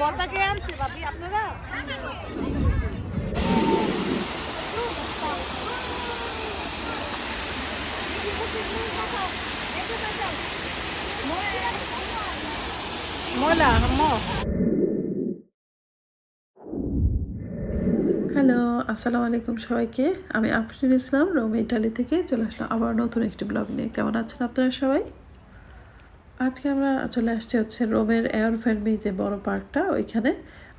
বর্তাকে আনছে ভাবি আপনারা মোলা হ্যালো, আসসালামু আলাইকুম সবাইকে। আমি আফরিন ইসলাম রোম ইটালি থেকে চলে আসলাম আবার নতুন একটি ব্লগ নিয়ে। কেমন আছেন আপনারা সবাই? আজকে আমরা চলে আসছি হচ্ছে রোমের এয়ারফেরমি যে বড় পার্কটা, ওইখানে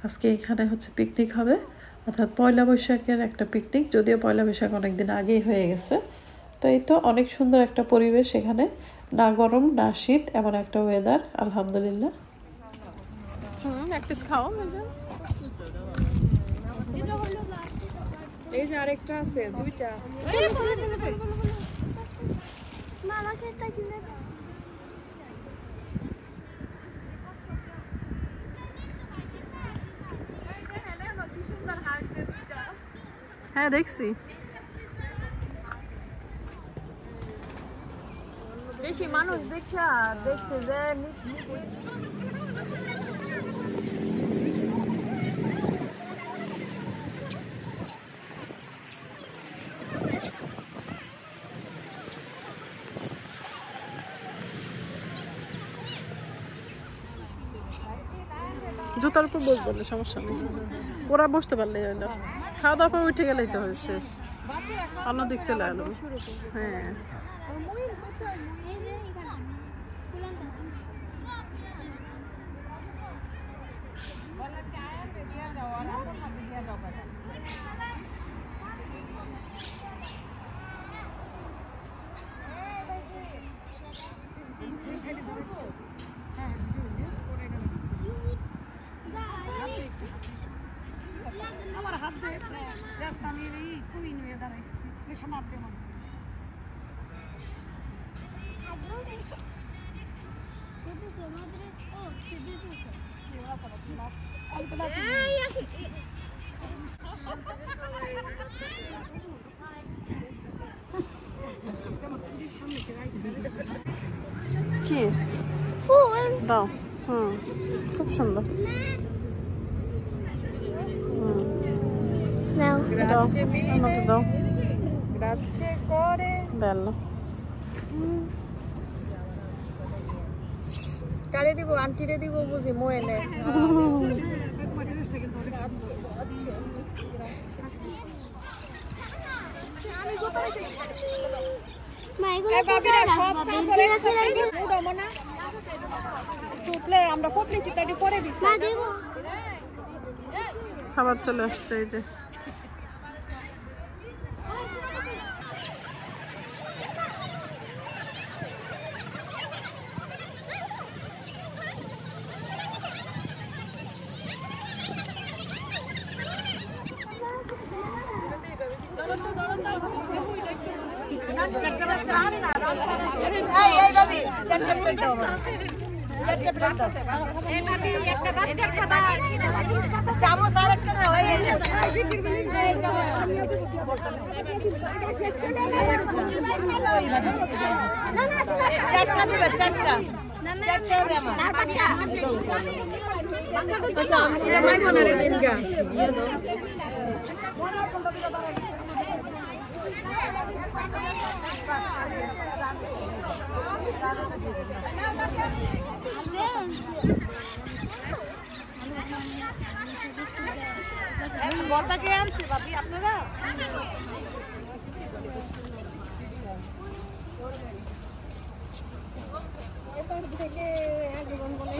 আজকে এখানে হচ্ছে পিকনিক হবে, অর্থাৎ পয়লা বৈশাখের একটা পিকনিক। যদিও পয়লা বৈশাখ অনেকদিন আগেই হয়ে গেছে। তো এই তো অনেক সুন্দর একটা পরিবেশ এখানে, না গরম না শীত, এমন একটা ওয়েদার, আলহামদুলিল্লাহ। এক পিস খাও। এই যে আরেকটা আছে, দুইটা। হ্যাঁ দেখছি, বেশি মানুষ দেখছে যে জুতার উপর বসবো না, সমস্যা নেই, ওরা বসতে পারলে হলো। খাওয়া দাওয়ার পর উঠে গেলেই তো হয়েছে, অন্যদিক চলে এলো। হ্যাঁ আমার হাত দিয়ে আমি খুবই নিয়ে দাঁড়াইছি সামনে কি দাও। খুব সুন্দর। দাও bello। কারে দিব, আন্টিরে দিব বুঝি, মোয়েনে আমরা খাবার চলে আসছে। এই যে বর্তাকে আনছে ভাবি আপনারা। থেকে জীবন বলে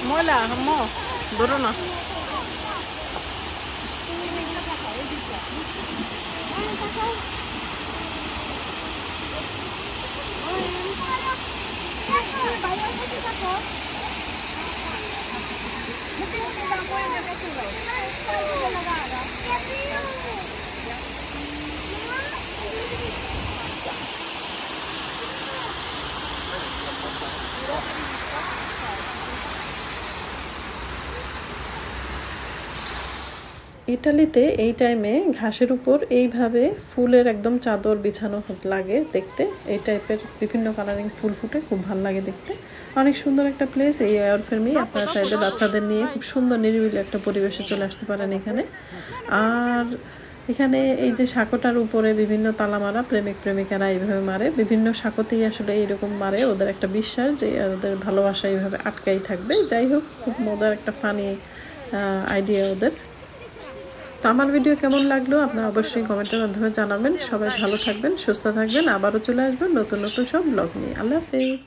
ময়লা আম্মু ধরো না। ইটালিতে এই টাইমে ঘাসের উপর এইভাবে ফুলের একদম চাদর বিছানো লাগে দেখতে। এই টাইপের বিভিন্ন কালারিং ফুল ফুটে, খুব ভালো লাগে দেখতে। অনেক সুন্দর একটা প্লেস এই এওরফেরমি। আপনারা চাইলে বাচ্চাদের নিয়ে খুব সুন্দর নিরিবিলি একটা পরিবেশে চলে আসতে পারেন এখানে। আর এখানে এই যে সাঁকোটার উপরে বিভিন্ন তালা মারা, প্রেমিক প্রেমিকারা এইভাবে মারে। বিভিন্ন সাঁকোতেই আসলে এইরকম মারে, ওদের একটা বিশ্বাস যে ওদের ভালোবাসা এইভাবে আটকাই থাকবে। যাই হোক, খুব মজার একটা ফানি আইডিয়া ওদের। তো আমার ভিডিও কেমন লাগলো আপনারা অবশ্যই কমেন্টের মাধ্যমে জানাবেন। সবাই ভালো থাকবেন, সুস্থ থাকবেন। আবারও চলে আসবেন নতুন নতুন সব ব্লগ নিয়ে। আল্লাহ হাফেজ।